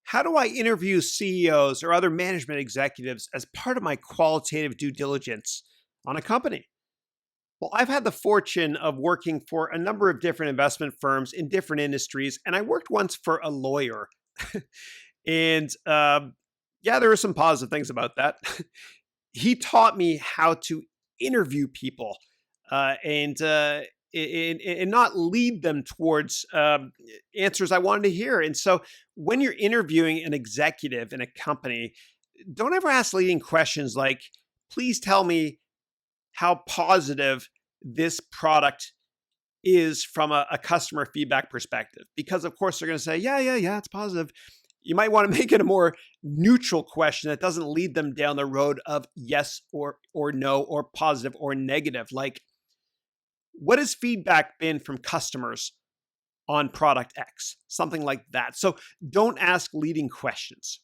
How do I interview CEOs or other management executives as part of my qualitative due diligence on a company? Well, I've had the fortune of working for a number of different investment firms in different industries, and I worked once for a lawyer. and Yeah, there are some positive things about that. He taught me how to interview people and not lead them towards answers I wanted to hear. And so, when you're interviewing an executive in a company, don't ever ask leading questions like, "Please tell me how positive this product is from a customer feedback perspective," because of course they're going to say, "Yeah, it's positive." You might want to make it a more neutral question that doesn't lead them down the road of yes or no or positive or negative. Like, what has feedback been from customers on product X? Something like that. So don't ask leading questions.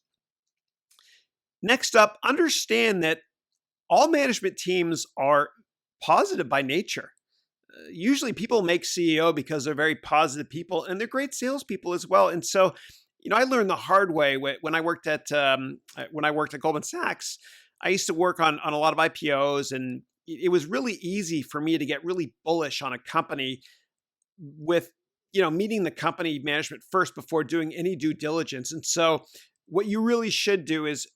Next up, understand that all management teams are positive by nature. Usually people make CEO because they're very positive people and they're great salespeople as well. And so, I learned the hard way when I worked at Goldman Sachs. I used to work on a lot of IPOs, and it was really easy for me to get really bullish on a company with meeting the company management first before doing any due diligence. And so, what you really should do is,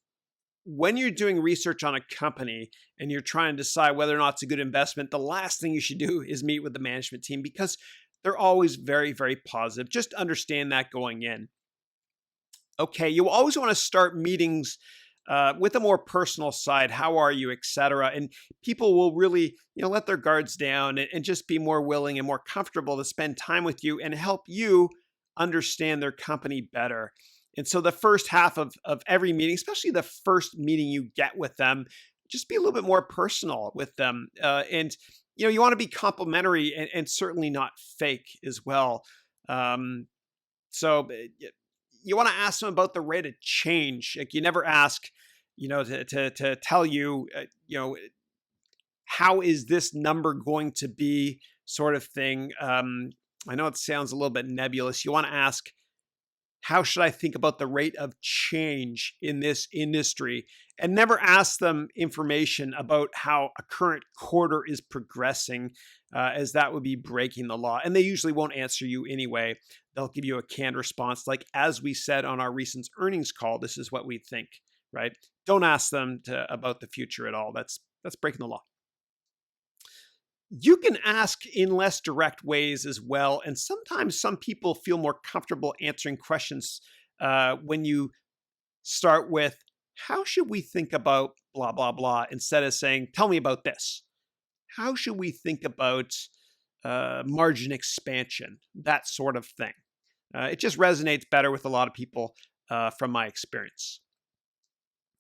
when you're doing research on a company and you're trying to decide whether or not it's a good investment, the last thing you should do is meet with the management team because they're always very, very positive. Just understand that going in. Okay, you always want to start meetings with a more personal side. How are you, etc. And people will really, let their guards down and just be more willing and more comfortable to spend time with you and help you understand their company better. And so the first half of every meeting, especially the first meeting you get with them, just be a little bit more personal with them. And you want to be complimentary and certainly not fake as well. So you want to ask them about the rate of change. Like, you never ask, to tell you, how is this number going to be, sort of thing. I know it sounds a little bit nebulous. You want to ask, how should I think about the rate of change in this industry? And never ask them information about how a current quarter is progressing, as that would be breaking the law. And they usually won't answer you anyway. They'll give you a canned response, like, as we said on our recent earnings call, this is what we think, right? Don't ask them about the future at all. That's breaking the law. You can ask in less direct ways as well. And sometimes some people feel more comfortable answering questions when you start with, how should we think about blah, blah, blah, instead of saying, tell me about this. How should we think about margin expansion? That sort of thing. It just resonates better with a lot of people from my experience.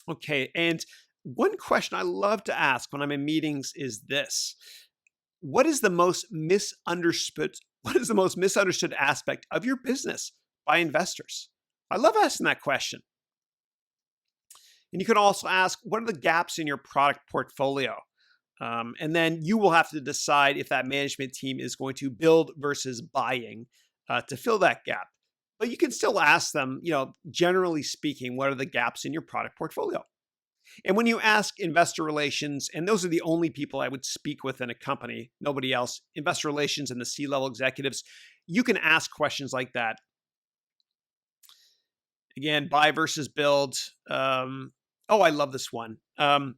Okay, and one question I love to ask when I'm in meetings is this: what is the most misunderstood aspect of your business by investors? I love asking that question. And you can also ask, what are the gaps in your product portfolio? And then you will have to decide if that management team is going to build versus buying to fill that gap. But you can still ask them, generally speaking, what are the gaps in your product portfolio? And when you ask investor relations, and those are the only people I would speak with in a company, nobody else, investor relations and the C-level executives, you can ask questions like that. Again, buy versus build. I love this one. Talk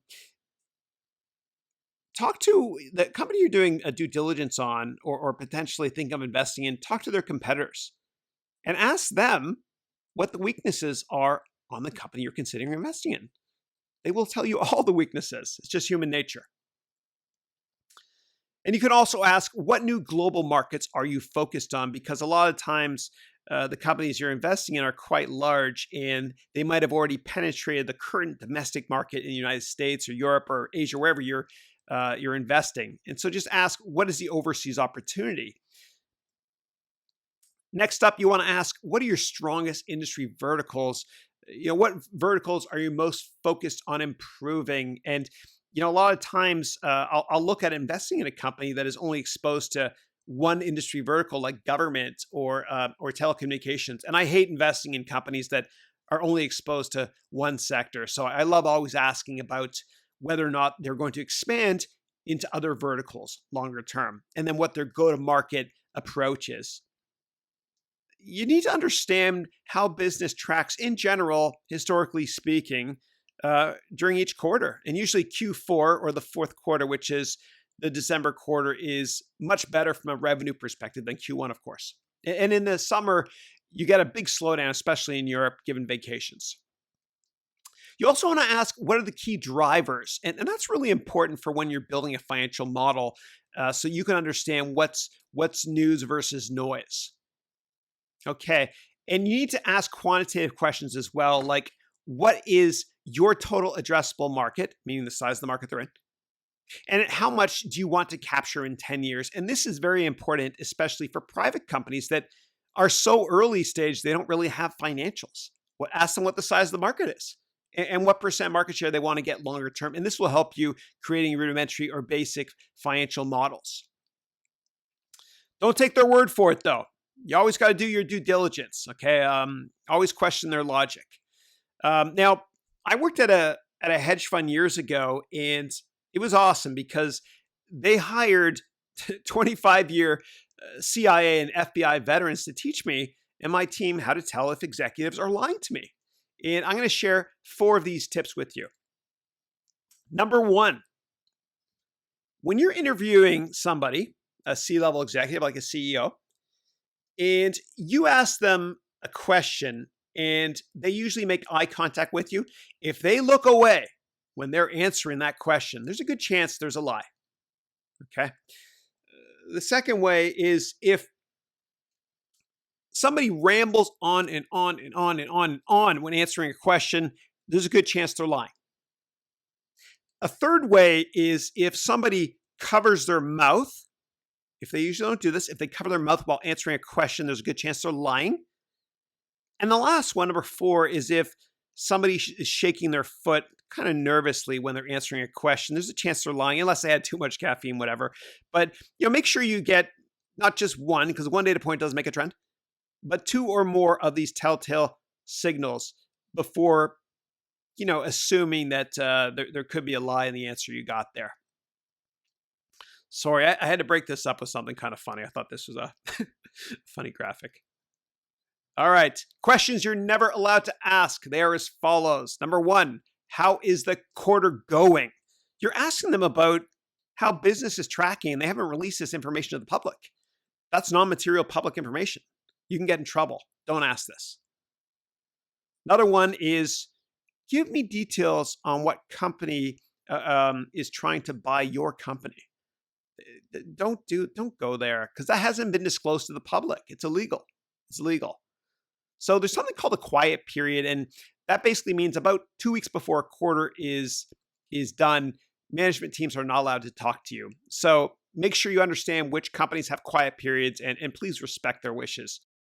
to the company you're doing a due diligence on, or potentially think of investing in. Talk to their competitors and ask them what the weaknesses are on the company you're considering investing in. They will tell you all the weaknesses. It's just human nature. And you can also ask, what new global markets are you focused on? Because a lot of times the companies you're investing in are quite large, and they might have already penetrated the current domestic market in the United States or Europe or Asia, wherever you're investing. And so just ask, what is the overseas opportunity? Next up, you want to ask, what are your strongest industry verticals? What verticals are you most focused on improving? And, a lot of times I'll look at investing in a company that is only exposed to one industry vertical, like government or telecommunications. And I hate investing in companies that are only exposed to one sector. So I love always asking about whether or not they're going to expand into other verticals longer term, and then what their go-to-market approach is. You need to understand how business tracks in general, historically speaking, during each quarter. And usually Q4 or the fourth quarter, which is the December quarter, is much better from a revenue perspective than Q1, of course. And in the summer, you get a big slowdown, especially in Europe, given vacations. You also want to ask, what are the key drivers? And that's really important for when you're building a financial model, so you can understand what's news versus noise. Okay. And you need to ask quantitative questions as well, like what is your total addressable market, meaning the size of the market they're in, and how much do you want to capture in 10 years? And this is very important, especially for private companies that are so early stage, they don't really have financials. Well, ask them what the size of the market is and what percent market share they want to get longer term. And this will help you creating rudimentary or basic financial models. Don't take their word for it, though. You always got to do your due diligence, okay? Always question their logic. Now, I worked at a hedge fund years ago, and it was awesome because they hired 25-year CIA and FBI veterans to teach me and my team how to tell if executives are lying to me. And I'm going to share 4 of these tips with you. Number 1, when you're interviewing somebody, a C-level executive like a CEO, and you ask them a question and they usually make eye contact with you, if they look away when they're answering that question, there's a good chance there's a lie. Okay. The second way is if somebody rambles on and on and on and on and on when answering a question, there's a good chance they're lying. A third way is if somebody covers their mouth. If they usually don't do this, if they cover their mouth while answering a question, there's a good chance they're lying. And the last one, number 4, is if somebody is shaking their foot kind of nervously when they're answering a question, there's a chance they're lying, unless they had too much caffeine, whatever. But make sure you get not just one, because one data point doesn't make a trend, but 2 or more of these telltale signals before assuming that there could be a lie in the answer you got there. Sorry, I had to break this up with something kind of funny. I thought this was a funny graphic. All right. Questions you're never allowed to ask. They are as follows. Number 1, how is the quarter going? You're asking them about how business is tracking, and they haven't released this information to the public. That's non-material public information. You can get in trouble. Don't ask this. Another one is, give me details on what company is trying to buy your company. Don't go there, because that hasn't been disclosed to the public. It's illegal. So there's something called a quiet period, and that basically means about 2 weeks before a quarter is done, management teams are not allowed to talk to you. So make sure you understand which companies have quiet periods, and please respect their wishes.